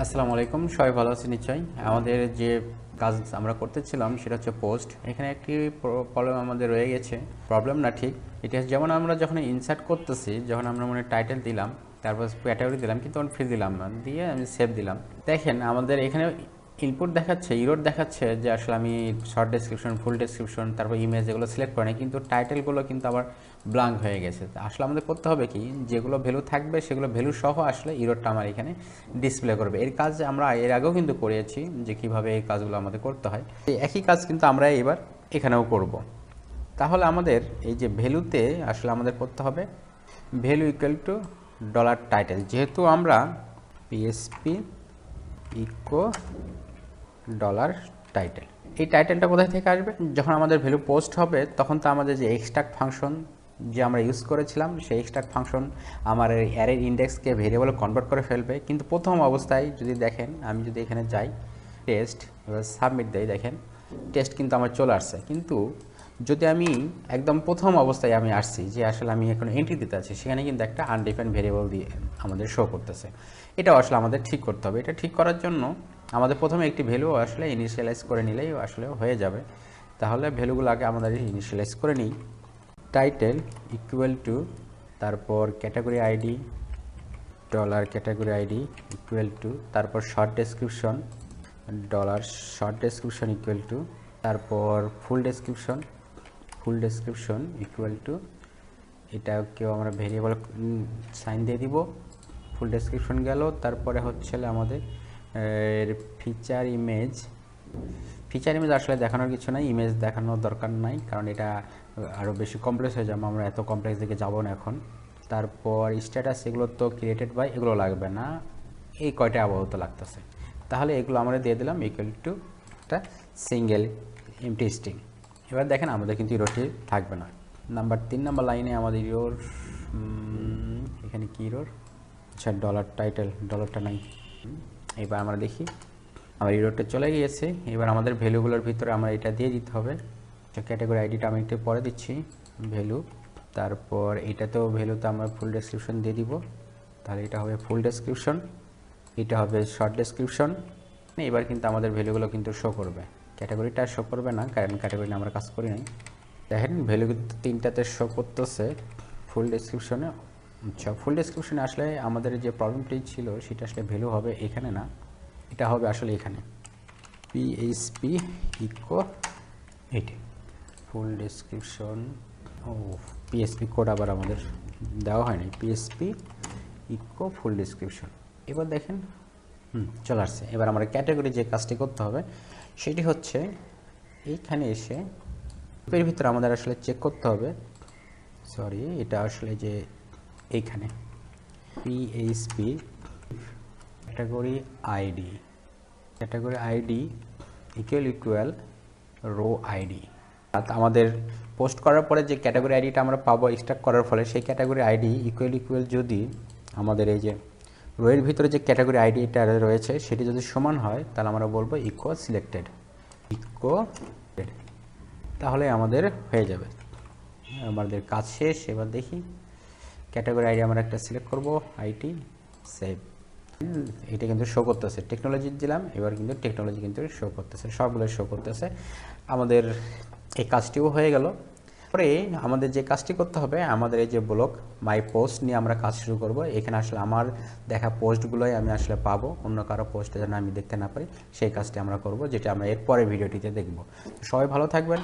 আসসালামু আলাইকুম, সবাই ভালো আছেন নিশ্চয়ই। আমাদের যে কাজ আমরা করতেছিলাম সেটা হচ্ছে পোস্ট। এখানে একটি প্রবলেম আমাদের রয়ে গেছে, প্রবলেম না ঠিক, এটা যেমন আমরা যখন ইনসার্ট করতেছি, যখন আমরা মনে টাইটেল দিলাম, তারপর ক্যাটাগরি দিলাম, কিন্তু ফ্রি দিলাম না, দিয়ে আমি সেভ দিলাম। দেখেন আমাদের এখানে ইনপুট দেখাচ্ছে, ইরোড দেখাচ্ছে যে আসলে আমি শর্ট ডেসক্রিপশন, ফুল ডেসক্রিপশন, তারপর ইমেজ এগুলো সিলেক্ট করে নিই, কিন্তু টাইটেলগুলো কিন্তু আবার ব্ল্যাঙ্ক হয়ে গেছে। আসলে আমাদের করতে হবে কি, যেগুলো ভ্যালু থাকবে সেগুলো ভ্যালু সহ আসলে ইরোডটা আমার এখানে ডিসপ্লে করবে। এর কাজ আমরা এর আগেও কিন্তু করেছি, যে কিভাবে এই কাজগুলো আমাদের করতে হয়। এই একই কাজ কিন্তু আমরা এবার এখানেও করব। তাহলে আমাদের এই যে ভ্যালুতে আসলে আমাদের করতে হবে value equal to dollar title, যেহেতু আমরা পিএসপি ইকো ডলার টাইটেল, এই টাইটেলটা কোথায় থেকে আসবে? যখন আমাদের ভ্যালু পোস্ট হবে তখন তো আমাদের যে এক্সট্রাক্ট ফাংশন যে আমরা ইউজ করেছিলাম, সেই এক্সট্রাক্ট ফাংশন আমার অ্যারের ইন্ডেক্সকে ভেরিয়েবল কনভার্ট করে ফেলবে। কিন্তু প্রথম অবস্থায় যদি দেখেন, আমি যদি এখানে যাই টেস্ট, এবার সাবমিট দেই, দেখেন টেস্ট কিন্তু আমার চলে আসছে। কিন্তু যদি আমি একদম প্রথম অবস্থায় আমি আসছি, যে আসলে আমি এখন এন্ট্রি দিতে আছি, সেখানে কিন্তু একটা আনডিফাইন্ড ভেরিয়েবল দিয়ে আমাদের শো করতেছে। এটাও আসলে আমাদের ঠিক করতে হবে। এটা ঠিক করার জন্য আমাদের প্রথমে একটি ভ্যালু আসলে ইনিশিয়ালাইজ করে নিলেই আসলে হয়ে যাবে। তাহলে ভ্যালুগুলো আগে আমাদের ইনিশিয়ালাইজ করে নিই। টাইটেল ইকুয়াল টু, তারপর category ID, dollar category ID equal to, তারপর short description, dollar short description equal to, তারপর full description, full description equal to, এটাকেও আমরা ভেরিয়েবল সাইন দিয়ে দিব। ফুল ডেসক্রিপশন গেল। তারপরে হচ্ছে আমাদের ফিচার ইমেজ, ফিচার ইমেজ আসলে দেখানোর কিছু নাই, ইমেজ দেখানোর দরকার নাই, কারণ এটা আরও বেশি কমপ্লেক্স হয়ে যাবে, আমরা এত কমপ্লেক্স দিকে যাব না এখন। তারপর স্ট্যাটাস, এগুলো তো ক্রিয়েটেড বাই, এগুলো লাগবে না, এই কয়টা আপাতত লাগতেছে। তাহলে এগুলো আমরা দিয়ে দিলাম ইকুয়াল টু একটা সিঙ্গেল এমটি স্ট্রিং। এবার দেখেন আমাদের কিন্তু ইরোটি থাকবে না। নাম্বার 3 নাম্বার লাইনে আমাদের ইরোর, এখানে কি ইরোর, আচ্ছা ডলার টাইটেল, ডলারটা নাই। এবার আমরা দেখি আমার ইরোডটা চলে গিয়েছে। এবার আমাদের ভ্যালুগুলোর ভিতরে আমরা এটা দিয়ে দিতে হবে। ক্যাটাগরি আইডিটা আমি একটু পরে দিচ্ছি, ভ্যালু, তারপর এটাতেও ভ্যালুতে আমরা ফুল ডেসক্রিপশন দিয়ে দিব। তাহলে এটা হবে ফুল ডেসক্রিপশন, এটা হবে শর্ট ডেসক্রিপশন। এবার কিন্তু আমাদের ভ্যালুগুলো কিন্তু শো করবে, ক্যাটাগরিটা শো করবে না, কারণ ক্যাটাগরি আমরা কাজ করি নাই। দেখেন ভ্যালু কিন্তু 3টাতে শো করতেছে ফুল ডেসক্রিপশনে। আচ্ছা, ফুল ডেসক্রিপশনে আসলে আমাদের যে প্রবলেমটি ছিল সেটা আসলে ভ্যালু হবে এখানে না, এটা হবে আসলে এখানে পিএইচপি ইকো, এটি ফুল ডেসক্রিপশন। ও, পিএইচপি কোড আবার আমাদের দেওয়া হয়নি, পিএইচপি ইকো ফুল ডেসক্রিপশন। এবার দেখেন চলে আসছে। এবার আমরা ক্যাটাগরি যে কাজটি করতে হবে সেটি হচ্ছে এইখানে এসে এর ভিতরে আমাদের আসলে চেক করতে হবে, সরি এটা আসলে যে এইখানে PHP category ID, category ID equal row ID. আমাদের পোস্ট করার পরে যে ক্যাটাগরি আইডিটা আমরা পাবো এক্সট্রাক্ট করার ফলে, সেই ক্যাটাগরি আইডি ইকুয়াল যদি আমাদের এই যে রোয়ের ভিতরে যে ক্যাটাগরি আইডিটা রয়েছে সেটি যদি সমান হয়, তাহলে আমরা বলবো ইকো সিলেক্টেড, ইকো, তাহলে আমাদের হয়ে যাবে, আমাদের কাজ শেষ। এবার দেখি ক্যাটাগরি আইডি আমরা একটা সিলেক্ট করব, আইটি সেভ, এটা কিন্তু শো করতেছে, টেকনোলজি দিলাম, এবার কিন্তু টেকনোলজি কিন্তু শো করতেছে, সবগুলো শো করতেছে। আমাদের এই কাজটিও হয়ে গেল। পরে আমাদের যে কাজটি করতে হবে, আমাদের এই যে ব্লক মাই পোস্ট নিয়ে আমরা কাজ শুরু করব। এখানে আসলে আমার দেখা পোস্টগুলোই আমি আসলে পাবো, অন্য কারো পোস্ট যেন আমি দেখতে না পারি, সেই কাজটি আমরা করব, যেটা আমরা এর পরের ভিডিওটিতে দেখব। সবাই ভালো থাকবেন।